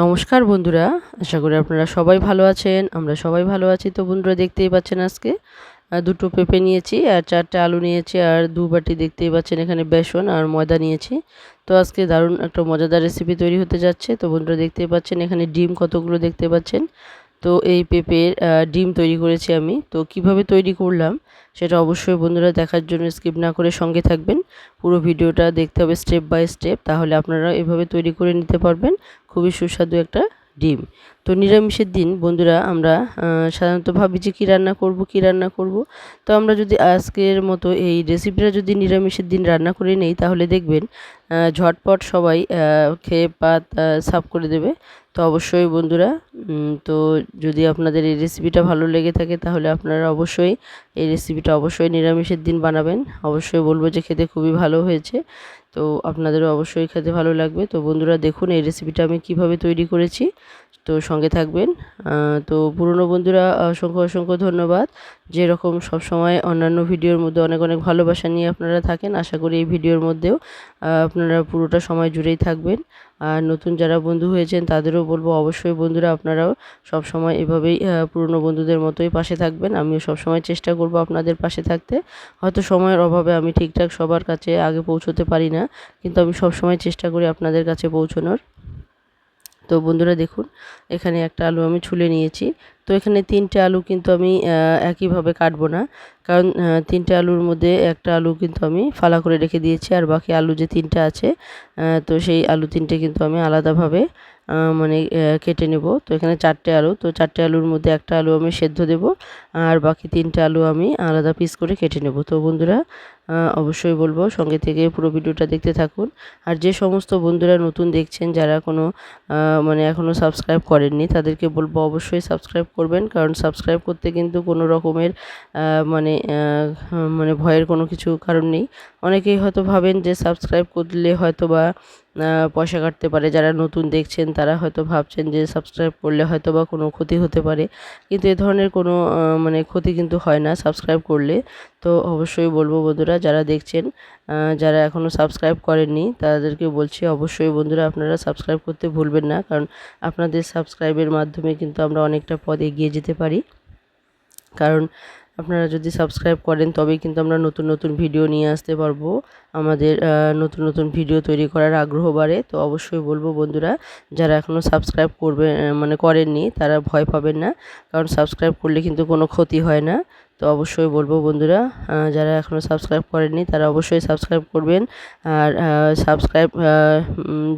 নমস্কার বন্ধুরা, আশা করি আপনারা সবাই ভালো আছেন। আমরা সবাই ভালো আছি। তো বন্ধুরা দেখতেই পাচ্ছেন আজকে দুটো পেঁপে নিয়েছি আর 4টে আলু নিয়েছি আর 2 বাটি দেখতেই পাচ্ছেন এখানে বেসন আর ময়দা নিয়েছি। তো আজকে দারুণ একটা মজাদার রেসিপি তৈরি হতে যাচ্ছে। তো বন্ধুরা দেখতেই পাচ্ছেন এখানে ডিম কতগুলো দেখতে পাচ্ছেন। তো এই পেঁপের ডিম তৈরি করেছি আমি। তো কিভাবে তৈরি করলাম সেটা অবশ্যই বন্ধুরা দেখার জন্য স্কিপ না করে সঙ্গে থাকবেন। পুরো ভিডিওটা দেখতে হবে স্টেপ বাই স্টেপ, তাহলে আপনারা এভাবে তৈরি করে নিতে পারবেন খুবই সুস্বাদু একটা ডিম। তো নিরামিষের দিন বন্ধুরা আমরা সাধারণত ভাবি যে কী রান্না করব। তো আমরা যদি আজকের মতো এই রেসিপিটা যদি নিরামিষের দিন রান্না করে নেই, তাহলে দেখবেন ঝটপট সবাই খেয়ে পাত সাফ করে দেবে। তো অবশ্যই বন্ধুরা তো যদি আপনাদের এই রেসিপিটা ভালো লেগে থাকে, তাহলে আপনারা অবশ্যই এই রেসিপিটা অবশ্যই নিরামিষের দিন বানাবেন। অবশ্যই বলবো যে খেতে খুবই ভালো হয়েছে। তো আপনাদেরও অবশ্যই খেতে ভালো লাগবে। তো বন্ধুরা দেখুন এই রেসিপিটা আমি কিভাবে তৈরি করেছি। তো সঙ্গে থাকবেন। তো পুরনো বন্ধুরা অসংখ্য অসংখ্য ধন্যবাদ। যেরকম সবসময় অন্যান্য ভিডিওর মধ্যে অনেক অনেক ভালোবাসা নিয়ে আপনারা থাকেন, আশা করি এই ভিডিওর মধ্যেও আপনারা পুরোটা সময় জুড়েই থাকবেন। আর নতুন যারা বন্ধু হয়েছেন তাদেরও বলবো অবশ্যই বন্ধুরা আপনারাও সবসময় এভাবেই পুরনো বন্ধুদের মতোই পাশে থাকবেন। আমিও সবসময় চেষ্টা করব আপনাদের পাশে থাকতে। হয়তো সময়ের অভাবে আমি ঠিকঠাক সবার কাছে আগে পৌঁছতে পারি না, কিন্তু আমি সবসময় চেষ্টা করি আপনাদের কাছে পৌঁছানোর। তো বন্ধুরা দেখুন এখানে একটা আলু আমি ছুলে নিয়েছি। তো এখানে 3টে আলু কিন্তু আমি একইভাবে কাটবো না, কারণ 3টে আলুর মধ্যে একটা আলু কিন্তু আমি ফালা করে রেখে দিয়েছি, আর বাকি আলু যে 3টে আছে তো সেই আলু 3টে কিন্তু আমি আলাদাভাবে মানে কেটে নেব। তো এখানে 4টে আলু, তো 4টে আলুর মধ্যে একটা আলু আমি সেদ্ধ দেব, আর বাকি 3টে আলু আমি আলাদা পিস করে কেটে নেব। তো বন্ধুরা অবশ্যই বলবো সঙ্গে থেকে পুরো ভিডিওটা দেখতে থাকুন। আর যে সমস্ত বন্ধুরা নতুন দেখছেন, যারা কোনো মানে এখনও সাবস্ক্রাইব করেননি, তাদেরকে বলবো অবশ্যই সাবস্ক্রাইব করবেন, কারণ সাবস্ক্রাইব করতে কিন্তু কোনো রকমের মানে ভয়ের কোনো কিছু কারণ নেই। অনেকেই হয়তো ভাবেন যে সাবস্ক্রাইব করলে হয়তো বা পয়সা কাটতে পারে। যারা নতুন দেখছেন তারা হয়তো ভাবছেন যে সাবস্ক্রাইব করলে হয়তো বা কোনো ক্ষতি হতে পারে, কিন্তু এ ধরনের কোনো মানে ক্ষতি কিন্তু হয় না সাবস্ক্রাইব করলে। তো অবশ্যই বলবো বন্ধুরা যারা দেখছেন, যারা এখনও সাবস্ক্রাইব করেননি তাদেরকে বলছি অবশ্যই বন্ধুরা আপনারা সাবস্ক্রাইব করতে ভুলবেন না, কারণ আপনাদের সাবস্ক্রাইবের মাধ্যমে কিন্তু আমরা অনেকটা পথ এগিয়ে যেতে পারি। কারণ আপনারা যদি সাবস্ক্রাইব করেন তবেই কিন্তু আমরা নতুন নতুন ভিডিও নিয়ে আসতে পারবো। আমাদের নতুন নতুন ভিডিও তৈরি করার আগ্রহ বাড়ে। তো অবশ্যই বলবো বন্ধুরা যারা এখনও সাবস্ক্রাইব করবে মানে করেননি তারা ভয় পাবেন না, কারণ সাবস্ক্রাইব করলে কিন্তু কোনো ক্ষতি হয় না। তো অবশ্যই বলবো বন্ধুরা যারা এখনও সাবস্ক্রাইব করেননি তারা অবশ্যই সাবস্ক্রাইব করবেন। আর সাবস্ক্রাইব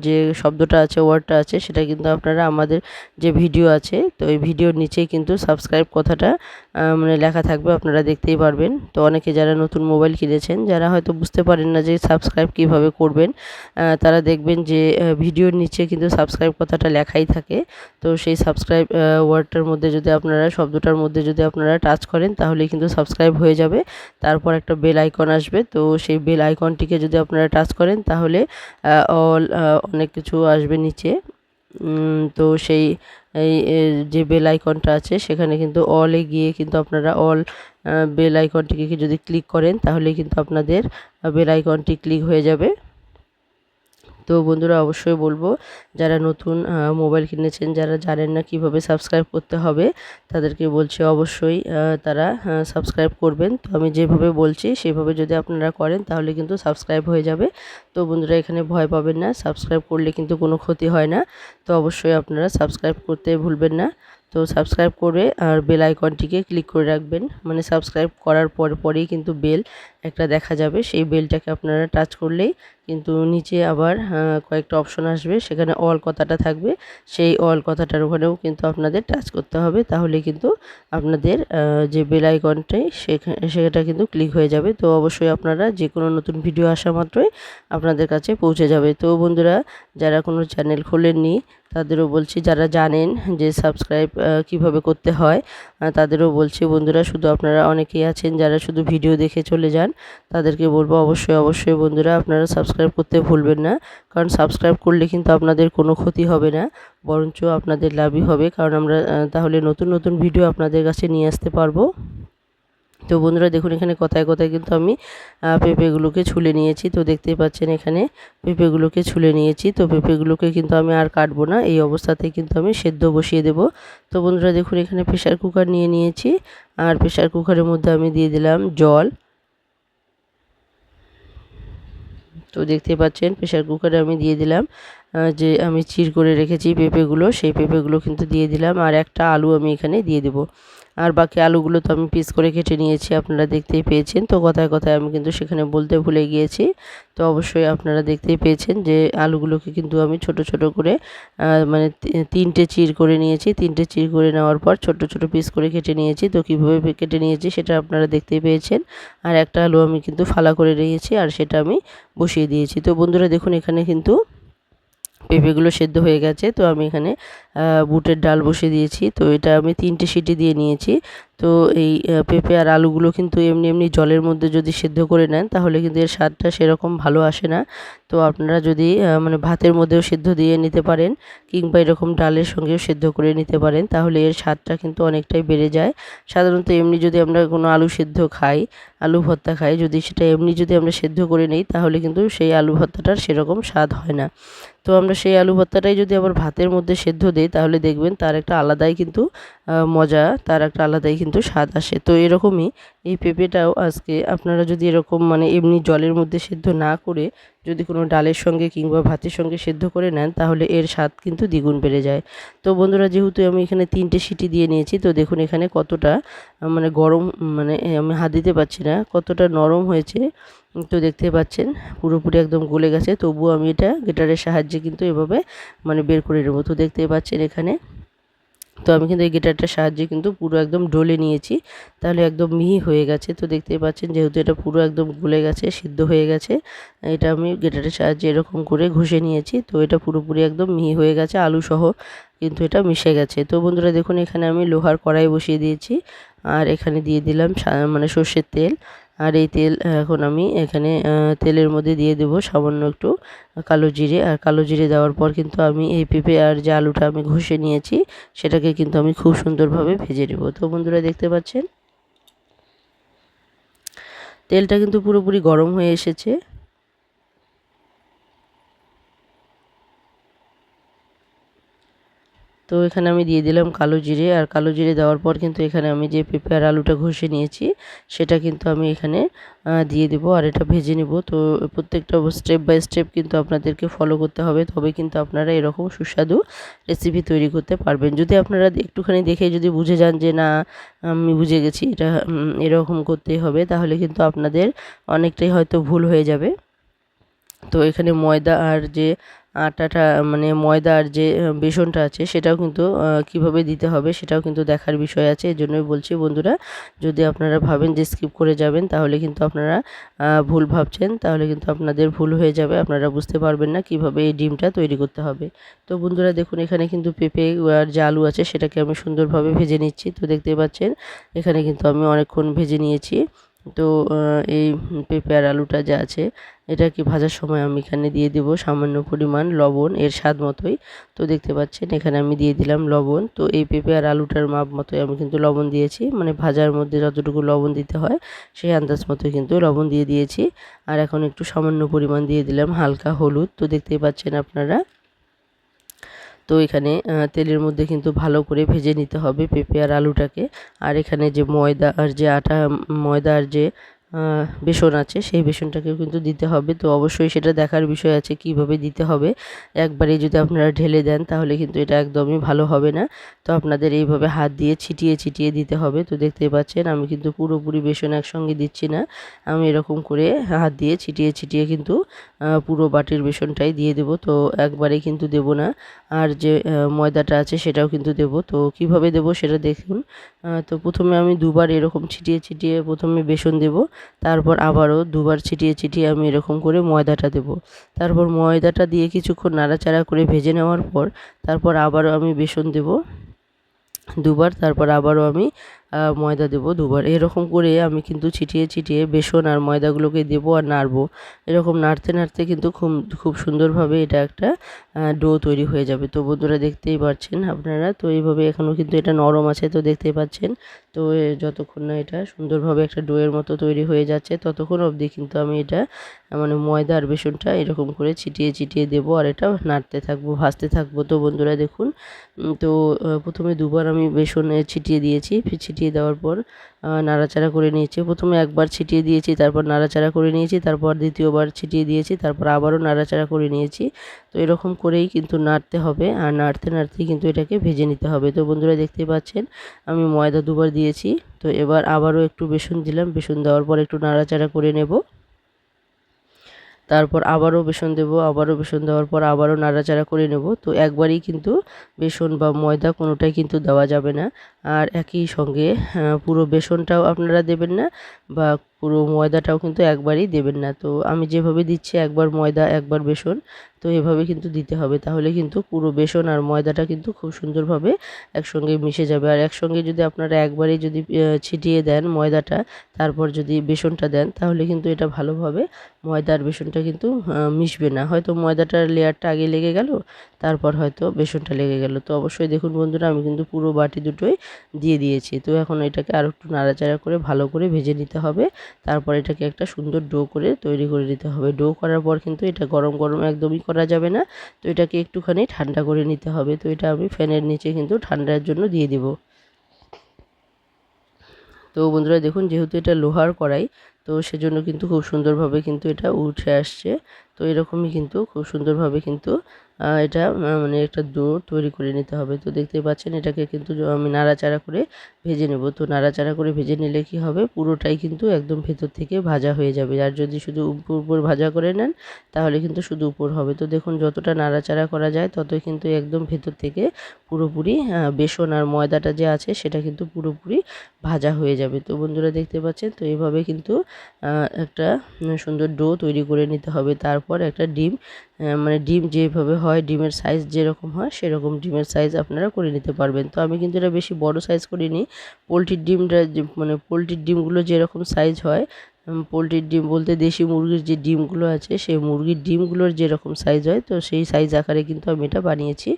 যে শব্দটা আছে, ওয়ার্ডটা আছে, সেটা কিন্তু আপনারা আমাদের যে ভিডিও আছে তো এই ভিডিওর নিচেই কিন্তু সাবস্ক্রাইব কথাটা মানে লেখা থাকবে, আপনারা দেখতেই পারবেন। তো অনেকে যারা নতুন মোবাইল কিনেছেন, যারা হয়তো বুঝতে পারেন না যে সাবস্ক্রাইব কিভাবে করবেন, তারা দেখবেন যে ভিডিওর নিচে কিন্তু সাবস্ক্রাইব কথাটা লেখাই থাকে। তো সেই সাবস্ক্রাইব ওয়ার্ডটার মধ্যে যদি আপনারা, শব্দটার মধ্যে যদি আপনারা টাচ করেন, তাহলে কিন্তু সাবস্ক্রাইব হয়ে যাবে। তারপর একটা বেল আইকন আসবে, তো সেই বেল আইকনটিকে যদি আপনারা টাচ করেন তাহলে অল অনেক কিছু আসবে নিচে। তো সেই যে বেল আইকনটা আছে সেখানে কিন্তু অলে গিয়ে কিন্তু আপনারা অল বেল আইকনটিকে যদি ক্লিক করেন, তাহলে কিন্তু আপনাদের বেল আইকনটি ক্লিক হয়ে যাবে। তো বন্ধুরা অবশ্যই বলবো যারা নতুন মোবাইল কিনেছেন, যারা জানেন না কিভাবে সাবস্ক্রাইব করতে হবে, তাদেরকে বলছি অবশ্যই তারা সাবস্ক্রাইব করবেন। তো আমি যেভাবে বলছি সেভাবে যদি আপনারা করেন তাহলে কিন্তু সাবস্ক্রাইব হয়ে যাবে। তো বন্ধুরা এখানে ভয় পাবেন না, সাবস্ক্রাইব করলে কিন্তু কোনো ক্ষতি হয় না। তো অবশ্যই আপনারা সাবস্ক্রাইব করতে ভুলবেন না। তো সাবস্ক্রাইব করে আর বেল আইকনটিকে ক্লিক করে রাখবেন, মানে সাবস্ক্রাইব করার পরেই কিন্তু বেল একটা দেখা যাবে, সেই বেলটাকে আপনারা টাচ করলেই কিন্তু নিচে আবার কয়েকটা অপশন আসবে, সেখানে অল কথাটা থাকবে, সেই অল কথাটার ওখানেও কিন্তু আপনাদের টাচ করতে হবে, তাহলে কিন্তু আপনাদের যে বেল আইকনটাই সেটা কিন্তু ক্লিক হয়ে যাবে। তো অবশ্যই আপনারা যে কোনো নতুন ভিডিও আসা মাত্রই আপনাদের কাছে পৌঁছে যাবে। তো বন্ধুরা যারা কোনো চ্যানেল খোলেননি তাদেরও বলছি, যারা জানেন যে সাবস্ক্রাইব কিভাবে করতে হয় তাদেরও বলছি বন্ধুরা, শুধু আপনারা অনেকেই আছেন যারা শুধু ভিডিও দেখে চলে যান, তাদেরকে বলবো অবশ্যই বন্ধুরা আপনারা সাবস্ক্রাইব করতে ভুলবেন না, কারণ সাবস্ক্রাইব করলে কিন্তু আপনাদের কোনো ক্ষতি হবে না, বরঞ্চ আপনাদের লাভই হবে, কারণ আমরা তাহলে নতুন নতুন ভিডিও আপনাদের কাছে নিয়ে আসতে পারবো। তো বন্ধুরা দেখুন এখানে কথায় কথায় কিন্তু আমি পেঁপেগুলোকে ছুলে নিয়েছি। তো দেখতেই পাচ্ছেন এখানে পেঁপেগুলোকে ছুলে নিয়েছি। তো পেঁপেগুলোকে কিন্তু আমি আর কাটবো না, এই অবস্থাতেই কিন্তু আমি সেদ্ধ বসিয়ে দেব। তো বন্ধুরা দেখুন এখানে প্রেসার কুকার নিয়ে নিয়েছি, আর প্রেসার কুকারের মধ্যে আমি দিয়ে দিলাম জল। তো দেখতে পাচ্ছেন প্রেসার কুকারে আমি দিয়ে দিলাম যে আমি চির করে রেখেছি পেঁপেগুলো, সেই পেঁপেগুলো কিন্তু দিয়ে দিলাম, আর একটা আলু আমি এখানে দিয়ে দেব। আর বাকি আলুগুলো তো আমি পিস করে কেটে নিয়েছি, আপনারা দেখতেই পেয়েছেন। তো কথায় কথায় আমি কিন্তু সেখানে বলতে ভুলে গিয়েছি। তো অবশ্যই আপনারা দেখতেই পেয়েছেন যে আলুগুলোকে কিন্তু আমি ছোট ছোট করে মানে 3টে চির করে নিয়েছি। 3টে চির করে নেওয়ার পর ছোট ছোট পিস করে কেটে নিয়েছি। তো কীভাবে কেটে নিয়েছি সেটা আপনারা দেখতেই পেয়েছেন। আর একটা আলু আমি কিন্তু ফালা করে নিয়েছি, আর সেটা আমি বসিয়ে দিয়েছি। তো বন্ধুরা দেখুন এখানে কিন্তু পেঁপেগুলো সেদ্ধ হয়ে গেছে। তো আমি এখানে বুটের ডাল বসিয়ে দিয়েছি। তো এটা আমি 3টে সিটি দিয়ে নিয়েছি। তো এই পেঁপে আর আলুগুলো কিন্তু এমনি এমনি জলের মধ্যে যদি সেদ্ধ করে নেন তাহলে কিন্তু এর স্বাদটা সেরকম ভালো আসে না। তো আপনারা যদি মানে ভাতের মধ্যেও সেদ্ধ দিয়ে নিতে পারেন, কিংবা এরকম ডালের সঙ্গেও সেদ্ধ করে নিতে পারেন, তাহলে এর স্বাদটা কিন্তু অনেকটাই বেড়ে যায়। সাধারণত এমনি যদি আমরা কোনো আলু সেদ্ধ খাই, আলু ভর্তা খাই, যদি সেটা এমনি যদি আমরা সেদ্ধ করে নিই তাহলে কিন্তু সেই আলু ভর্তাটার সেরকম স্বাদ হয় না। তো আমরা সেই আলু ভর্তাটাই যদি আবার ভাতের মধ্যে সেদ্ধ দিই তাহলে দেখবেন তার একটা আলাদাই কিন্তু মজা, তার একটা আলাদাই কিন্তু স্বাদ আসে। তো এরকমই এই পেঁপেটাও আজকে আপনারা যদি এরকম মানে এমনি জলের মধ্যে সেদ্ধ না করে যদি কোনো ডালের সঙ্গে কিংবা ভাতের সঙ্গে সেদ্ধ করে নেন তাহলে এর স্বাদ কিন্তু দ্বিগুণ বেড়ে যায়। তো বন্ধুরা যেহেতু আমি এখানে 3টে সিটি দিয়ে নিয়েছি, তো দেখুন এখানে কতটা মানে গরম, মানে আমি হাত দিতে পারছি না, কতটা নরম হয়েছে। তো দেখতে পাচ্ছেন পুরোপুরি একদম গলে গেছে, তবুও আমি এটা গ্রেটারের সাহায্যে কিন্তু এভাবে মানে বের করে নেব। তো দেখতে পাচ্ছেন এখানে, তো আমি কিন্তু এই গ্রেটারটার সাহায্যে কিন্তু পুরো একদম ডলে নিয়েছি, তাহলে একদম মিহি হয়ে গেছে। তো দেখতেই পাচ্ছেন যেহেতু এটা পুরো একদম গলে গেছে, সিদ্ধ হয়ে গেছে, এটা আমি গ্রেটারের সাহায্যে এরকম করে ঘষে নিয়েছি। তো এটা পুরোপুরি একদম মিহি হয়ে গেছে, আলু সহ কিন্তু এটা মিশে গেছে। তো বন্ধুরা দেখুন এখানে আমি লোহার কড়াই বসিয়ে দিয়েছি, আর এখানে দিয়ে দিলাম মানে সর্ষের তেল। আর এই তেল এখন আমি এখানে তেলের মধ্যে দিয়ে দেব সামান্য একটু কালো জিরে। আর কালো জিরে দেওয়ার পর কিন্তু আমি এই পেঁপে আর যে আলুটা আমি ঘষে নিয়েছি সেটাকে কিন্তু আমি খুব সুন্দরভাবে ভেজে নেব। তো বন্ধুরা দেখতে পাচ্ছেন তেলটা কিন্তু পুরোপুরি গরম হয়ে এসেছে। তো এখানে আমি দিয়ে দিলাম কালো জিরে, আর কালো জিরে দেওয়ার পর কিন্তু এখানে আমি যে পেঁপে আর আলুটা ঘষে নিয়েছি সেটা কিন্তু আমি এখানে দিয়ে দেব, আর এটা ভেজে নেব। তো প্রত্যেকটা স্টেপ বাই স্টেপ কিন্তু আপনাদেরকে ফলো করতে হবে, তবে কিন্তু আপনারা এরকম সুস্বাদু রেসিপি তৈরি করতে পারবেন। যদি আপনারা একটুখানি দেখে যদি বুঝে যান যে না আমি বুঝে গেছি এটা এরকম করতেই হবে, তাহলে কিন্তু আপনাদের অনেকটাই হয়তো ভুল হয়ে যাবে। তো এখানে ময়দা আর যে আটাটা মানে ময়দা আর যে বেসনটা আছে সেটাও কিন্তু কিভাবে দিতে হবে সেটাও কিন্তু দেখার বিষয় আছে। এজন্যই বলছি বন্ধুরা, যদি আপনারা ভাবেন যে স্কিপ করে যাবেন তাহলে কিন্তু আপনারা ভুল ভাবছেন, তাহলে কিন্তু আপনাদের ভুল হয়ে যাবে, আপনারা বুঝতে পারবেন না কিভাবে এই ডিমটা তৈরি করতে হবে। তো বন্ধুরা দেখুন এখানে কিন্তু পেঁপে আর যে আলু আছে সেটাকে আমি সুন্দরভাবে ভেজে নিচ্ছি। তো দেখতেই পাচ্ছেন এখানে কিন্তু আমি অনেকক্ষণ ভেজে নিয়েছি। তো এই পেঁপে আর আলুটা যা আছে এটাকে ভাজার সময় আমি এখানে দিয়ে দেব সামান্য পরিমাণ লবণ, এর স্বাদ মতোই। তো দেখতে পাচ্ছেন এখানে আমি দিয়ে দিলাম লবণ। তো এই পেঁপে আর আলুটার মাপ মতোই আমি কিন্তু লবণ দিয়েছি, মানে ভাজার মধ্যে যতটুকু লবণ দিতে হয় সেই আন্দাজ মতোই কিন্তু লবণ দিয়ে দিয়েছি। আর এখন একটু সামান্য পরিমাণ দিয়ে দিলাম হালকা হলুদ। তো দেখতেই পাচ্ছেন আপনারা, তো এখানে তেলের মধ্যে কিন্তু ভালো করে ভেজে নিতে হবে পেঁপে আর আলুটাকে। আর এখানে যে ময়দা আর যে ময়দা আর যে বেসন আছে সেই বেসনটাকেও কিন্তু দিতে হবে। তো অবশ্যই সেটা দেখার বিষয় আছে কিভাবে দিতে হবে। একবারেই যদি আপনারা ঢেলে দেন তাহলে কিন্তু এটা একদমই ভালো হবে না। তো আপনাদের এইভাবে হাত দিয়ে ছিটিয়ে ছিটিয়ে দিতে হবে। তো দেখতেই পাচ্ছেন আমি কিন্তু পুরোপুরি বেসন একসঙ্গে দিচ্ছি না, আমি এরকম করে হাত দিয়ে ছিটিয়ে ছিটিয়ে কিন্তু পুরো বাটির বেসনটাই দিয়ে দেব। তো একবারেই কিন্তু দেব না। আর যে ময়দাটা আছে সেটাও কিন্তু দেব। তো কিভাবে দেব সেটা দেখুন। তো প্রথমে আমি দুবার এরকম ছিটিয়ে ছিটিয়ে প্রথমে বেসন দেব, তারপর আবারও দুবার ছিটিয়ে ছিটিয়ে আমি এরকম করে ময়দাটা দেব। তারপর ময়দাটা দিয়ে কিছুক্ষণ নাড়াচাড়া করে ভেজে নেওয়ার পর তারপর আবারও আমি বেসন দেব দুবার, তারপর আবারও আমি ময়দা দেবো দুবার। এরকম করে আমি কিন্তু ছিটিয়ে ছিটিয়ে বেসন আর ময়দাগুলোকে দেবো আর নাড়বো। এরকম নাড়তে নাড়তে কিন্তু খুব খুব সুন্দরভাবে এটা একটা ডো তৈরি হয়ে যাবে। তো বন্ধুরা দেখতেই পাচ্ছেন আপনারা, তো এইভাবে এখনও কিন্তু এটা নরম আছে, তো দেখতেই পাচ্ছেন। তো যতক্ষণ না এটা সুন্দরভাবে একটা ডোয়ের মতো তৈরি হয়ে যাচ্ছে ততক্ষণ অবধি কিন্তু আমি এটা মানে ময়দা আর বেসনটা এরকম করে ছিটিয়ে ছিটিয়ে দেবো আর এটা নাড়তে থাকবো, ভাজতে থাকবো। তো বন্ধুরা দেখুন, তো প্রথমে দুবার আমি বেসন ছিটিয়ে দিয়েছি, ছিটিয়ে দেওয়ার পর নাড়াচাড়া করে নিয়েছি। প্রথমে একবার ছিটিয়ে দিয়েছি, তারপর নাড়াচাড়া করে নিয়েছি, তারপর দ্বিতীয়বার ছিটিয়ে দিয়েছি, তারপর আবারও নাড়াচাড়া করে নিয়েছি। তো এরকম করেই কিন্তু নাড়তে হবে আর নাড়তে নাড়তেই কিন্তু এটাকে ভেজে নিতে হবে। তো বন্ধুরা দেখতেই পাচ্ছেন আমি ময়দা দুবার দিয়েছি। তো এবার আবারও একটু বেসন দিলাম, বেসন দেওয়ার পর একটু নাড়াচাড়া করে নেব। তারপর আবারও বেসন দেবো, আবারও বেসন দেওয়ার পর আবারও নাড়াচাড়া করে নেব। তো একবারেই কিন্তু বেসন বা ময়দা কোনোটাই কিন্তু দেওয়া যাবে না। আর একই সঙ্গে পুরো বেসনটাও আপনারা দেবেন না বা পুরো ময়দাটাও কিন্তু একবারেই দেবেন না। তো আমি যেভাবে দিচ্ছি একবার ময়দা একবার বেসন, তো এভাবে কিন্তু দিতে হবে। তাহলে কিন্তু পুরো বেসন আর ময়দাটা কিন্তু খুব সুন্দরভাবে একসঙ্গে মিশে যাবে। আর একসঙ্গে যদি আপনারা একবারেই যদি ছিটিয়ে দেন ময়দাটা, তারপর যদি বেসনটা দেন, তাহলে কিন্তু এটা ভালোভাবে ময়দা আর বেসনটা কিন্তু মিশবে না। হয়তো ময়দাটার লেয়ারটা আগে লেগে গেল, তারপর হয়তো বেসনটা লেগে গেল। তো অবশ্যই দেখুন বন্ধুরা, আমি কিন্তু পুরো বাটি দুটোই দিয়ে দিয়েছি। তো এখন এটাকে আরও একটু নাড়াচাড়া করে ভালো করে ভেজে নিতে হবে। তারপর এটাকে একটা সুন্দর ডো করে তৈরি করে নিতে হবে। ডো করার পর কিন্তু এটা গরম গরম একদমই করা যাবে না। তো এটাকে একটুখানি ঠান্ডা করে নিতে হবে। তো এটা আমি ফ্যানের নিচে কিন্তু ঠান্ডার জন্য দিয়ে দিব। তো বন্ধুরা দেখুন, যেহেতু এটা লোহার কড়াই, তো সেজন্য কিন্তু খুব সুন্দরভাবে কিন্তু এটা উঠে আসছে। তো এরকমই কিন্তু খুব সুন্দরভাবে কিন্তু এটা মানে একটা ডো তৈরি করে নিতে হবে। তো দেখতেই পাচ্ছেন এটাকে কিন্তু আমি নাড়াচাড়া করে ভেজে নেব। তো নাড়াচাড়া করে ভেজে নিলে কি হবে, পুরোটাই কিন্তু একদম ভেতর থেকে ভাজা হয়ে যাবে। আর যদি শুধু উপর উপর ভাজা করে নেন, তাহলে কিন্তু শুধু উপর হবে। তো দেখুন, যতটা নাড়াচাড়া করা যায় ততই কিন্তু একদম ভেতর থেকে পুরোপুরি বেসন আর ময়দাটা যে আছে সেটা কিন্তু পুরোপুরি ভাজা হয়ে যাবে। তো বন্ধুরা দেখতে পাচ্ছেন, তো এইভাবে কিন্তু একটা সুন্দর ডো তৈরি করে নিতে হবে। তারপর একটা ডিম, মানে ডিম যেভাবে হয়, ডিমের সাইজ যেরকম হয় সেরকম ডিমের সাইজ আপনারা করে নিতে পারবেন। তো আমি কিন্তু এটা বেশি বড় সাইজ করিনি। পোলট্রির ডিমটা মানে পোলট্রির ডিমগুলো যেরকম সাইজ হয়, পোলট্রির ডিম বলতে দেশি মুরগির যে ডিমগুলো আছে সেই মুরগির ডিমগুলোর যেরকম সাইজ হয়, তো সেই সাইজ আকারে কিন্তু আমি এটা বানিয়েছি।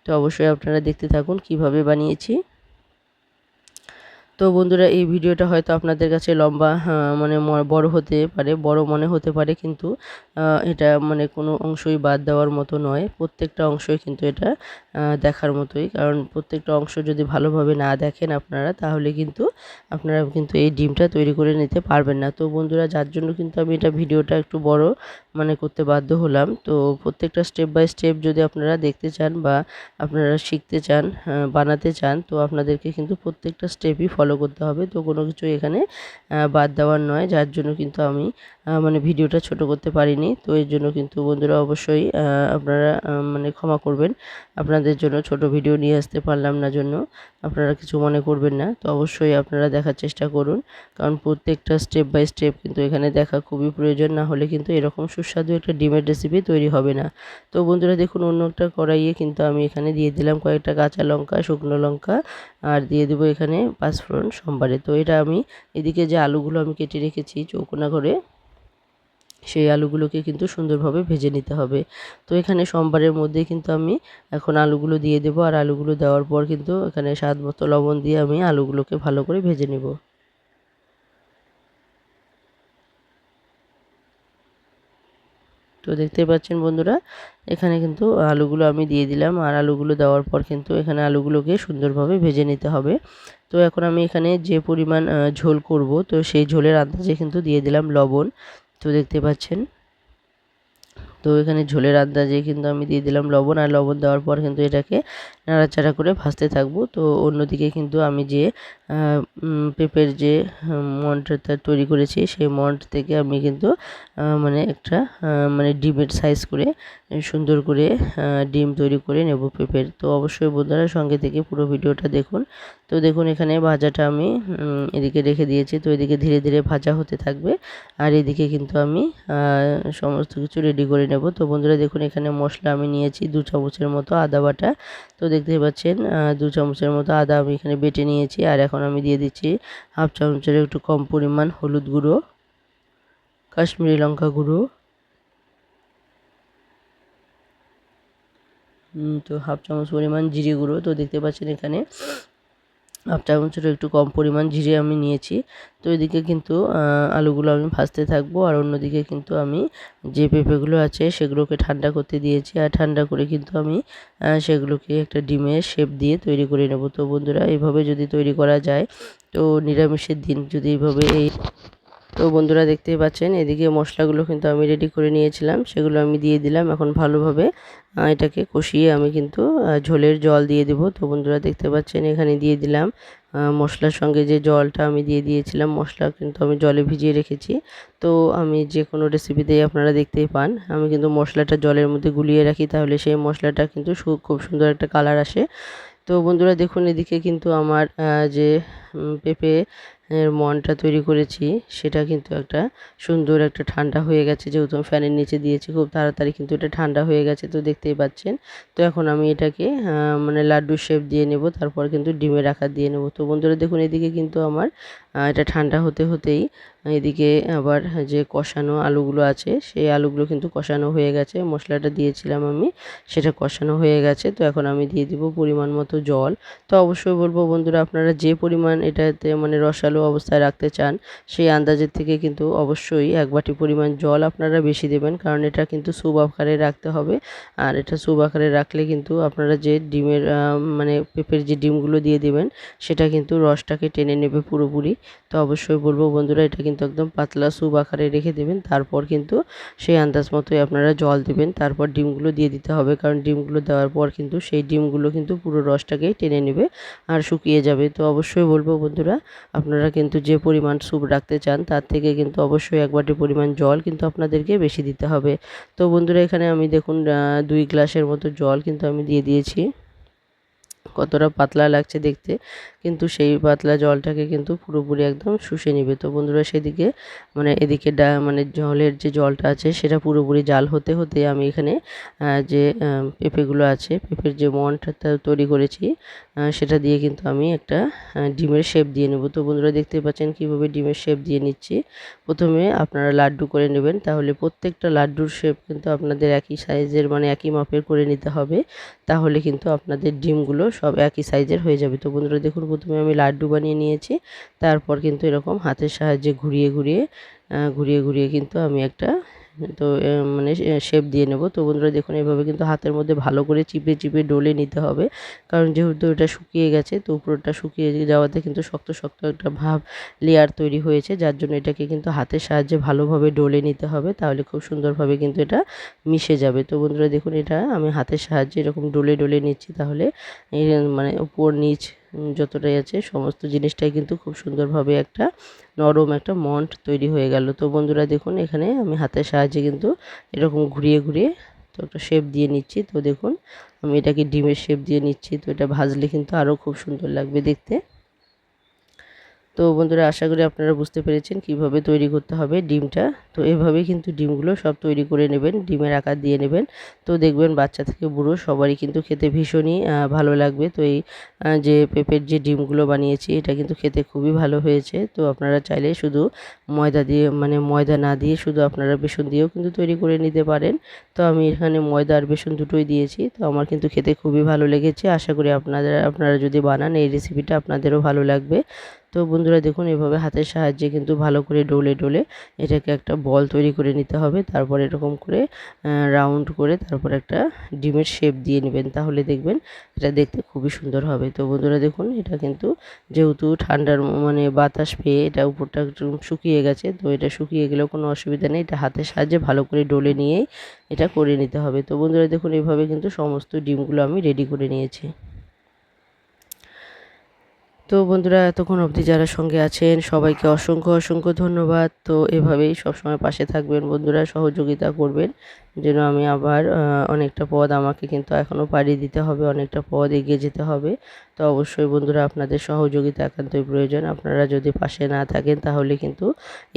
তো অবশ্যই আপনারা দেখতে থাকুন কিভাবে বানিয়েছি। তো বন্ধুরা, এই ভিডিওটা হয়তো আপনাদের কাছে লম্বা মানে বড় হতে পারে, বড় মনে হতে পারে, কিন্তু এটা মানে কোনো অংশই বাদ দেওয়ার মতো নয়। প্রত্যেকটা অংশই কিন্তু এটা দেখার মতোই। কারণ প্রত্যেকটা অংশ যদি ভালোভাবে না দেখেন আপনারা, তাহলে কিন্তু আপনারা কিন্তু এই ডিমটা তৈরি করে নিতে পারবেন না। তো বন্ধুরা, যার জন্য কিন্তু আমি এটা ভিডিওটা একটু বড় মানে করতে বাধ্য হলাম। তো প্রত্যেকটা স্টেপ বাই স্টেপ যদি আপনারা দেখতে চান বা আপনারা শিখতে চান, বানাতে চান, তো আপনাদেরকে কিন্তু প্রত্যেকটা স্টেপই ফলো করতে হবে। তো কোনো কিছু এখানে বাদ দেওয়ার নয়, যার জন্য কিন্তু আমি মানে ভিডিওটা ছোট করতে পারিনি। তো এর জন্য কিন্তু বন্ধুরা অবশ্যই আপনারা মানে ক্ষমা করবেন। আপনাদের জন্য ছোট ভিডিও নিয়ে আসতে পারলাম না জন্য আপনারা কিছু মনে করবেন না। তো অবশ্যই আপনারা দেখার চেষ্টা করুন, কারণ প্রত্যেকটা স্টেপ বাই স্টেপ কিন্তু এখানে দেখা খুবই প্রয়োজন। না হলে কিন্তু এরকম সুস্বাদু একটা ডিমের রেসিপি তৈরি হবে না। তো বন্ধুরা দেখুন, অন্য একটা কড়াইয়ে কিন্তু আমি এখানে দিয়ে দিলাম কয়েকটা কাঁচা লঙ্কা, শুকনো লঙ্কা, আর দিয়ে দেবো এখানে পাঁচফোড়ন সম্বারে। তো এটা আমি এদিকে যে আলুগুলো আমি কেটে রেখেছি চৌকোনা করে, সেই আলুগুলোকে কিন্তু সুন্দরভাবে ভেজে নিতে হবে। তো এখানে সম্বারের মধ্যে কিন্তু আমি এখন আলুগুলো দিয়ে দেবো, আর আলুগুলো দেওয়ার পর কিন্তু এখানে স্বাদ মতো লবণ দিয়ে আমি আলুগুলোকে ভালো করে ভেজে নেব। তো দেখতে পাচ্ছেন বন্ধুরা, এখানে কিন্তু আলুগুলো আমি দিয়ে দিলাম, আর আলুগুলো দেওয়ার পর কিন্তু এখানে আলুগুলোকে সুন্দরভাবে ভেজে নিতে হবে। তো এখন আমি এখানে যে পরিমাণ ঝোল করব, তো সেই ঝোলের আন্দাজে কিন্তু দিয়ে দিলাম লবণ। তো দেখতে পাচ্ছেন, তো এখানে ঝোলের আন্দাজে কিন্তু আমি দিয়ে দিলাম লবণ, আর লবণ দেওয়ার পর কিন্তু এটাকে নাড়াচাড়া করে ভাজতে থাকবো। তো অন্যদিকে কিন্তু আমি যে পেঁপের যে মন্ডটা তৈরি করেছি, সেই মন্ড থেকে আমি কিন্তু মানে একটা মানে ডিমের সাইজ করে সুন্দর করে ডিম তৈরি করে নেব পেঁপের। তো অবশ্যই বন্ধুরা সঙ্গে থেকে পুরো ভিডিওটা দেখুন। তো দেখুন, এখানে ভাজাটা আমি এদিকে রেখে দিয়েছি। তো এদিকে ধীরে ধীরে ভাজা হতে থাকবে, আর এদিকে কিন্তু আমি সমস্ত কিছু রেডি করে নেব। নেব। তো বন্ধুরা দেখুন এখানে মশলা আমি নিয়েছি 2 চামচের মতো আদা বাটা। তো দেখতেই পাচ্ছেন 2 চামচের মতো আদা আমি এখানে বেটে নিয়েছি। আর এখন আমি দিয়ে দিচ্ছি হাফ চামচের একটু কম পরিমাণ হলুদ গুঁড়ো, কাশ্মীরি লঙ্কা গুঁড়ো, তো হাফ চামচ পরিমাণ জিরে গুঁড়ো। তো দেখতে পাচ্ছেন এখানে হাফ চামচেরও একটু কম পরিমাণ জিরে আমি নিয়েছি। তো এদিকে কিন্তু আলুগুলো আমি ভাজতে থাকবো, আর অন্যদিকে কিন্তু আমি যে পেঁপেগুলো আছে সেগুলোকে ঠান্ডা করতে দিয়েছি। আর ঠান্ডা করে কিন্তু আমি সেগুলোকে একটা ডিমের শেপ দিয়ে তৈরি করে নেব। তো বন্ধুরা এইভাবে যদি তৈরি করা যায়, তো নিরামিষের দিন যদি এইভাবে তো বন্ধুরা দেখতেই পাচ্ছেন এদিকে মশলাগুলো কিন্তু আমি রেডি করে নিয়েছিলাম, সেগুলো আমি দিয়ে দিলাম। এখন ভালোভাবে এটাকে কষিয়ে আমি কিন্তু ঝোলের জল দিয়ে দেব। তো বন্ধুরা দেখতে পাচ্ছেন এখানে দিয়ে দিলাম মশলার সঙ্গে যে জলটা আমি দিয়ে দিয়েছিলাম, মশলা কিন্তু আমি জলে ভিজিয়ে রেখেছি। তো আমি যে কোনো রেসিপিতেই আপনারা দেখতেই পান আমি কিন্তু মশলাটা জলের মধ্যে গুলিয়ে রাখি, তাহলে সেই মশলাটা কিন্তু খুব সুন্দর একটা কালার আসে। তো বন্ধুরা দেখুন এদিকে কিন্তু আমার যে পেঁপে এর মনটা তৈরি করেছি সেটা কিন্তু একটা সুন্দর একটা ঠান্ডা হয়ে গেছে, যেহেতু আমি ফ্যানের নিচে দিয়েছি খুব তাড়াতাড়ি কিন্তু এটা ঠান্ডা হয়ে গেছে। তো দেখতেই পাচ্ছেন। তো এখন আমি এটাকে মানে লাড্ডু শেপ দিয়ে নেব, তারপর কিন্তু ডিমের আকার দিয়ে নেব। তো বন্ধুরা দেখুন এদিকে কিন্তু আমার এটা ঠান্ডা হতে হতেই এদিকে আবার যে কষানো আলুগুলো আছে সেই আলুগুলো কিন্তু কষানো হয়ে গেছে, মশলাটা দিয়েছিলাম আমি সেটা কষানো হয়ে গেছে। তো এখন আমি দিয়ে দিব পরিমাণ মতো জল। তো অবশ্যই বলবো বন্ধুরা আপনারা যে পরিমাণ এটাতে মানে রসালো অবস্থায় রাখতে চান সেই আন্দাজের থেকে কিন্তু অবশ্যই 1 বাটি পরিমাণ জল আপনারা বেশি দেবেন, কারণ এটা কিন্তু স্যুপ আকারে রাখতে হবে। আর এটা স্যুপ আকারে রাখলে কিন্তু আপনারা যে ডিমের মানে পেঁপের যে ডিমগুলো দিয়ে দেবেন সেটা কিন্তু রসটাকে টেনে নেবে পুরোপুরি। তো অবশ্যই বলবো বন্ধুরা এটা কিন্তু একদম পাতলা স্যুপ আকারে রেখে দেবেন, তারপর কিন্তু সেই আন্দাজ মতোই আপনারা জল দেবেন, তারপর ডিমগুলো দিয়ে দিতে হবে, কারণ ডিমগুলো দেওয়ার পর কিন্তু সেই ডিমগুলো কিন্তু পুরো রসটাকেই টেনে নেবে আর শুকিয়ে যাবে। তো অবশ্যই বলবো বন্ধুরা আপনারা কিন্তু যে পরিমাণ স্যুপ রাখতে চান তার থেকে কিন্তু অবশ্যই 1 বাটি পরিমাণ জল কিন্তু আপনাদেরকে বেশি দিতে হবে। তো বন্ধুরা এখানে আমি দেখুন 2 গ্লাসের মতো জল কিন্তু আমি দিয়ে দিয়েছি। কতটা পাতলা লাগছে দেখতে, কিন্তু সেই পাতলা জলটাকে কিন্তু পুরোপুরি একদম শুষে নেবে। তো বন্ধুরা সেদিকে মানে এদিকে মানে জলের যে জলটা আছে সেটা পুরোপুরি জাল হতে হতে আমি এখানে যে পেঁপেগুলো আছে পেঁপের যে মন্ডটা তৈরি করেছি সেটা দিয়ে কিন্তু আমি একটা ডিমের শেপ দিয়ে নেব। তো বন্ধুরা দেখতে পাচ্ছেন কীভাবে ডিমের শেপ দিয়ে নিচ্ছি। প্রথমে আপনারা লাড্ডু করে নেবেন, তাহলে প্রত্যেকটা লাড্ডুর শেপ কিন্তু আপনাদের একই সাইজের মানে একই মাপের করে নিতে হবে, তাহলে কিন্তু আপনাদের ডিমগুলো সব একই সাইজের হয়ে যাবে। তো বন্ধুরা দেখুন প্রথমে আমি লাড্ডু বানিয়ে নিয়েছি, তারপর কিন্তু এরকম হাতের সাহায্যে ঘুরিয়ে ঘুরিয়ে কিন্তু আমি একটা তো মানে শেপ দিয়ে নেব। তো বন্ধুরা দেখুন এভাবে কিন্তু হাতের মধ্যে ভালো করে চিপে চিপে ডলে নিতে হবে, কারণ যেহেতু এটা শুকিয়ে গেছে তো উপরটা শুকিয়ে যাওয়াতে কিন্তু শক্ত শক্ত একটা ভাব লেয়ার তৈরি হয়েছে, যার জন্য এটাকে কিন্তু হাতের সাহায্যে ভালোভাবে ডলে নিতে হবে, তাহলে খুব সুন্দরভাবে কিন্তু এটা মিশে যাবে। তো বন্ধুরা দেখুন এটা আমি হাতের সাহায্যে এরকম ডলে ডলে নিচ্ছি, তাহলে এই মানে উপর নিচ যতটাই আছে সমস্ত জিনিসটাই কিন্তু খুব সুন্দরভাবে একটা নরম একটা মন্ড তৈরি হয়ে গেল। তো বন্ধুরা দেখুন এখানে আমি হাতের সাহায্যে কিন্তু এরকম ঘুরিয়ে ঘুরিয়ে তো একটা শেপ দিয়ে নিচ্ছি। তো দেখুন আমি এটাকে ডিমের শেপ দিয়ে নিচ্ছি, তো এটা ভাজলে কিন্তু আরও খুব সুন্দর লাগবে দেখতে। তো বন্ধুরা আশা করি আপনারা বুঝতে পেরেছেন কিভাবে তৈরি করতে হবে ডিমটা। তো এভাবেই কিন্তু ডিমগুলো সব তৈরি করে নেবেন, ডিমের আকার দিয়ে নেবেন। তো দেখবেন বাচ্চা থেকে বুড়ো সবারই কিন্তু খেতে ভীষণই ভালো লাগবে। তো এই যে পেঁপের যে ডিমগুলো বানিয়েছি এটা কিন্তু খেতে খুবই ভালো হয়েছে। তো আপনারা চাইলে শুধু ময়দা দিয়ে মানে ময়দা না দিয়ে শুধু আপনারা বেসন দিয়েও কিন্তু তৈরি করে নিতে পারেন। তো আমি এখানে ময়দা আর বেসন দুটোই দিয়েছি, তো আমার কিন্তু খেতে খুবই ভালো লেগেছে। আশা করি আপনারা যদি বানান এই রেসিপিটা আপনাদেরও ভালো লাগবে। তো বন্ধুরা দেখুন এভাবে হাতের সাহায্যে কিন্তু ভালো করে ডলে ডলে এটাকে একটা বল তৈরি করে নিতে হবে, তারপর এরকম করে রাউন্ড করে তারপর একটা ডিমের শেপ দিয়ে নেবেন, তাহলে দেখবেন এটা দেখতে খুবই সুন্দর হবে। তো বন্ধুরা দেখুন এটা কিন্তু যেহেতু ঠান্ডার মানে বাতাস পেয়ে এটা উপরটা একটু শুকিয়ে গেছে, তো এটা শুকিয়ে গেলেও কোনো অসুবিধা নেই, এটা হাতের সাহায্যে ভালো করে ডলে নিয়েই এটা করে নিতে হবে। তো বন্ধুরা দেখুন এইভাবে কিন্তু সমস্ত ডিমগুলো আমি রেডি করে নিয়েছি। তো বন্ধুরা, এতক্ষণ অবধি যারা সঙ্গে আছেন সবাইকে অসংখ্য অসংখ্য ধন্যবাদ। তো এভাবেই সবসময় পাশে থাকবেন বন্ধুরা, সহযোগিতা করবেন যেন আমি আবার অনেকটা পথ আমাকে কিন্তু এখনও পাড়ি দিতে হবে, অনেকটা পথ এগিয়ে যেতে হবে। তো অবশ্যই বন্ধুরা, আপনাদের সহযোগিতা একান্তই প্রয়োজন। আপনারা যদি পাশে না থাকেন তাহলে কিন্তু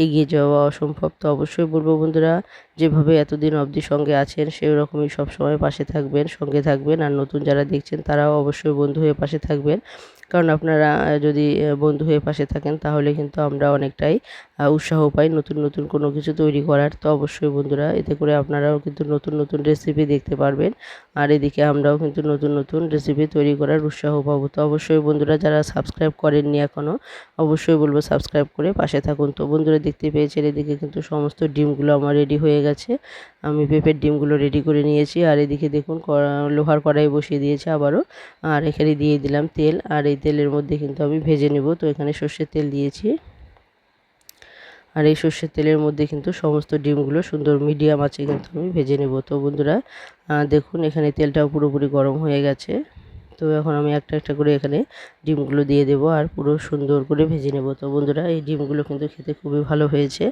এগিয়ে যাওয়া অসম্ভব। তো অবশ্যই বলবো বন্ধুরা, যেভাবে এতদিন অবধি সঙ্গে আছেন সেই রকমই সবসময় পাশে থাকবেন, সঙ্গে থাকবেন। আর নতুন যারা দেখছেন তারাও অবশ্যই বন্ধু হয়ে পাশে থাকবেন, কারণ আপনারা যদি বন্ধু হয়ে পাশে থাকেন তাহলে কিন্তু আমরা অনেকটাই উৎসাহ পাই নতুন নতুন কোনো কিছু তৈরি করার। তো অবশ্যই বন্ধুরা, এতে করে আপনারাও কিন্তু নতুন নতুন রেসিপি দেখতে পারবেন, আর এদিকে আমরাও কিন্তু নতুন নতুন রেসিপি তৈরি করার উৎসাহ পাবো। তো অবশ্যই বন্ধুরা, যারা সাবস্ক্রাইব করেননি এখনও, অবশ্যই বলবো সাবস্ক্রাইব করে পাশে থাকুন। তো বন্ধুরা, দেখতে পেয়েছেন এদিকে কিন্তু সমস্ত ডিমগুলো আমার রেডি হয়ে গেছে। আমি পেঁপের ডিমগুলো রেডি করে নিয়েছি, আর এদিকে দেখুন লোহার কড়াই বসিয়ে দিয়েছি আবারও, আর এখানে দিয়ে দিলাম তেল, আর এই তেলের মধ্যে কিন্তু আমি ভেজে নেব। তো এখানে সর্ষের তেল দিয়েছি, আর এই সর্ষের তেলের মধ্যে কিন্তু সমস্ত ডিমগুলো সুন্দর মিডিয়াম আছে কিন্তু আমি ভেজে নেব। তো বন্ধুরা, দেখুন এখানে তেলটাও পুরোপুরি গরম হয়ে গেছে। তো এখন আমি একটা একটা করে এখানে ডিমগুলো দিয়ে দেবো আর পুরো সুন্দর করে ভেজে নেব। তো বন্ধুরা, এই ডিমগুলো কিন্তু খেতে খুবই ভালো হয়েছে।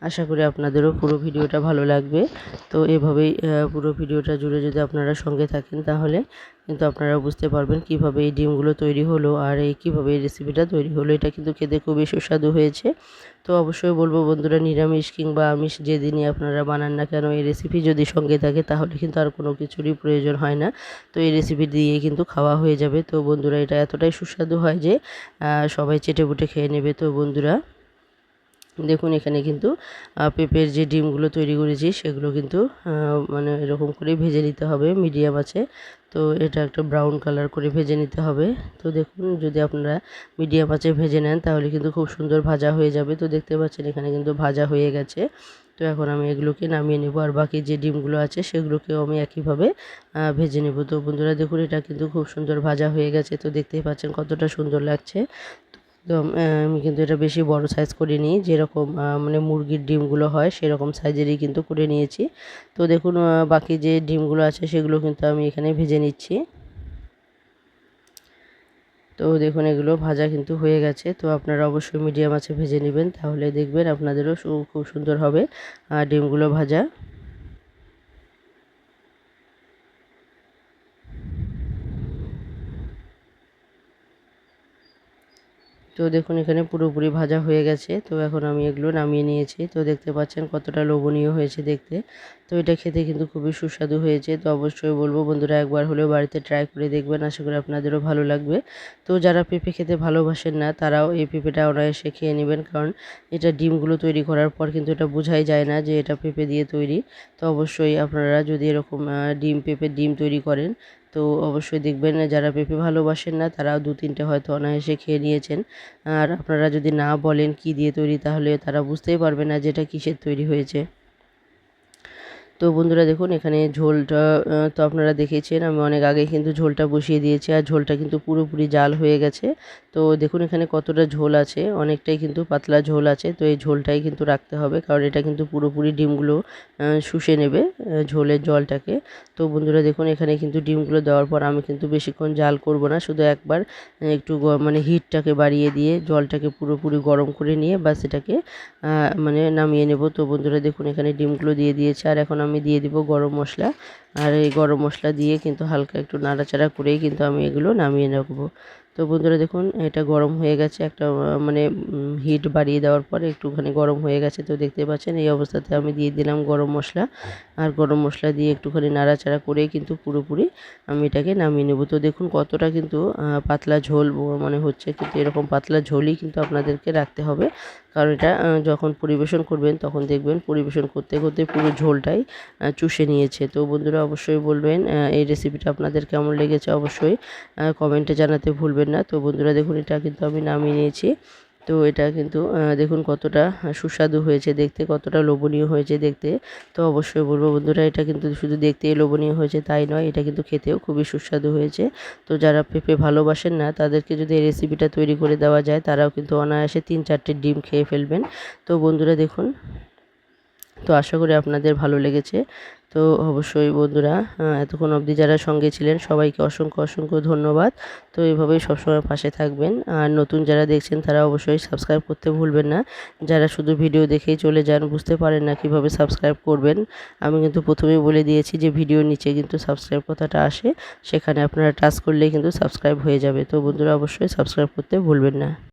আশা করি আপনাদেরও পুরো ভিডিওটা ভালো লাগবে। তো এভাবেই পুরো ভিডিওটা জুড়ে যদি আপনারা সঙ্গে থাকেন তাহলে কিন্তু আপনারা বুঝতে পারবেন কিভাবে এই ডিমগুলো তৈরি হলো, আর কীভাবে এই রেসিপিটা তৈরি হলো। এটা কিন্তু খেতে খুবই সুস্বাদু হয়েছে। তো অবশ্যই বলবো বন্ধুরা, নিরামিষ কিংবা আমিষ যেদিনই আপনারা বানান না কেন, এই রেসিপি যদি সঙ্গে থাকে তাহলে কিন্তু আর কোনো কিছুরই প্রয়োজন হয় না। তো এই রেসিপি দিয়ে কিন্তু খাওয়া হয়ে যাবে। তো বন্ধুরা, এটা এতটাই সুস্বাদু হয় যে সবাই চেটেপুটে খেয়ে নেবে। তো বন্ধুরা, দেখুন এখানে কিন্তু পেঁপের যে ডিমগুলো তৈরি করেছি সেগুলো কিন্তু মানে এরকম করে ভেজে নিতে হবে মিডিয়াম আছে। তো এটা একটা ব্রাউন কালার করে ভেজে নিতে হবে। তো দেখুন, যদি আপনারা মিডিয়াম আঁচে ভেজে নেন তাহলে কিন্তু খুব সুন্দর ভাজা হয়ে যাবে। তো দেখতে পাচ্ছেন এখানে কিন্তু ভাজা হয়ে গেছে। তো এখন আমি এগুলোকে নামিয়ে নেব, আর বাকি যে ডিমগুলো আছে সেগুলোকেও আমি একইভাবে ভেজে নেব। তো বন্ধুরা দেখুন, এটা কিন্তু খুব সুন্দর ভাজা হয়ে গেছে। তো দেখতেই পাচ্ছেন কতটা সুন্দর লাগছে। একদম আমি কিন্তু এটা বেশি বড় সাইজ করিনি, যেরকম মানে মুরগির ডিমগুলো হয় সেরকম সাইজেরই কিন্তু করে নিয়েছি। তো দেখুন, বাকি যে ডিমগুলো আছে সেগুলো কিন্তু আমি এখানে ভেজে নিচ্ছি। তো দেখুন এগুলো ভাজা কিন্তু হয়ে গেছে। তো আপনারা অবশ্যই মিডিয়াম আঁচে ভেজে নেবেন, তাহলে দেখবেন আপনাদেরও খুব সুন্দর হবে ডিমগুলো ভাজা। তো দেখুন এখানে পুরোপুরি ভাজা হয়ে গেছে। তো এখন আমি এগুলো নামিয়ে নিয়েছি। তো দেখতে পাচ্ছেন কতটা লোভনীয় হয়েছে দেখতে। তো এটা খেতে কিন্তু খুবই সুস্বাদু হয়েছে। তো অবশ্যই বলবো বন্ধুরা, একবার হলেও বাড়িতে ট্রাই করে দেখবেন, আশা করি আপনাদেরও ভালো লাগবে। তো যারা পেঁপে খেতে ভালোবাসেন না তারাও এই পেঁপেটা অনায়াসে খেয়ে নেবেন, কারণ এটা ডিমগুলো তৈরি করার পর কিন্তু এটা বোঝাই যায় না যে এটা পেঁপে দিয়ে তৈরি। তো অবশ্যই আপনারা যদি এরকম পেঁপের ডিম তৈরি করেন তো অবশ্যই দেখবেন, যারা পেঁপে ভালোবাসেন না তারাও 2-3টে হয়তো অনায়াসে খেয়ে নিয়েছেন। আর আপনারা যদি না বলেন কি দিয়ে তৈরি তাহলে তারা বুঝতেই পারবে না যে এটা কিসের তৈরি হয়েছে। তো বন্ধুরা দেখুন, এখানে ঝোলটা তো আপনারা দেখেছেন আমি অনেক আগে কিন্তু ঝোলটা বসিয়ে দিয়েছি, আর ঝোলটা কিন্তু পুরোপুরি জাল হয়ে গেছে। তো দেখুন এখানে কতটা ঝোল আছে, অনেকটাই কিন্তু পাতলা ঝোল আছে। তো এই ঝোলটাই কিন্তু রাখতে হবে, কারণ এটা কিন্তু পুরোপুরি ডিমগুলো শুষে নেবে ঝোলের জলটাকে। তো বন্ধুরা দেখুন, এখানে কিন্তু ডিমগুলো দেওয়ার পর আমি কিন্তু বেশিক্ষণ জাল করব না, শুধু একবার একটু মানে হিটটাকে বাড়িয়ে দিয়ে জলটাকে পুরোপুরি গরম করে নিয়ে বাস এটাকে মানে নামিয়ে নেব। তো বন্ধুরা দেখুন, এখানে ডিমগুলো দিয়ে দিয়েছে, আর এখন আমি দিয়ে দিব গরম মশলা, আর এই গরম মশলা দিয়ে কিন্তু হালকা একটু নাড়াচাড়া করেই কিন্তু আমি এগুলো নামিয়ে রাখবো। তো বন্ধুরা দেখুন, এটা গরম হয়ে গেছে, একটা মানে হিট বাড়িয়ে দেওয়ার পরে একটুখানি গরম হয়ে গেছে। তো দেখতে পাচ্ছেন এই অবস্থাতে আমি দিয়ে দিলাম গরম মশলা, আর গরম মশলা দিয়ে একটুখানি নাড়াচাড়া করেই কিন্তু পুরোপুরি আমি এটাকে নামিয়ে নেব। তো দেখুন কতটা কিন্তু পাতলা ঝোল মনে হচ্ছে, কিন্তু এরকম পাতলা ঝোলই কিন্তু আপনাদেরকে রাখতে হবে, কারণ এটা যখন পরিবেশন করবেন তখন দেখবেন পরিবেশন করতে করতে পুরো ঝোলটাই চুষে নিয়েছে। তো বন্ধুরা অবশ্যই বলবেন এই রেসিপিটা আপনাদের কেমন লেগেছে, অবশ্যই কমেন্টে জানাতে ভুলবেন না। তো বন্ধুরা দেখুন, এটা কিন্তু আমি নামিয়ে নিয়েছি। তো এটা কিন্তু দেখুন কতটা সুস্বাদু হয়েছে দেখতে, কতটা লোভনীয় হয়েছে দেখতে। তো অবশ্যই বলবো বন্ধুরা, এটা কিন্তু শুধু দেখতেই লোভনীয় হয়েছে তাই নয়, এটা কিন্তু খেতেও খুবই সুস্বাদু হয়েছে। তো যারা পেঁপে ভালোবাসেন না তাদেরকে যদি এই রেসিপিটা তৈরি করে দেওয়া যায় তারাও কিন্তু অনায়াসে 3-4টে ডিম খেয়ে ফেলবেন। তো বন্ধুরা দেখুন, তো আশা করি আপনাদের ভালো লেগেছে। তো তো অবশ্যই বন্ধুরা এতক্ষণ অবধি যারা সঙ্গে ছিলেন সবাইকে অসংখ্য অসংখ্য ধন্যবাদ। তো এভাবেই সবসময় পাশে থাকবেন। আর নতুন যারা দেখছেন তারা অবশ্যই সাবস্ক্রাইব করতে ভুলবেন না। যারা শুধু ভিডিও দেখেই চলে যান, বুঝতে পারেন না কিভাবে সাবস্ক্রাইব করবেন, আমি কিন্তু প্রথমেই বলে দিয়েছি যে ভিডিওর নিচে কিন্তু সাবস্ক্রাইব কথাটা আসে, সেখানে আপনারা টাচ করলেই কিন্তু সাবস্ক্রাইব হয়ে যাবে। তো বন্ধুরা অবশ্যই সাবস্ক্রাইব করতে ভুলবেন না।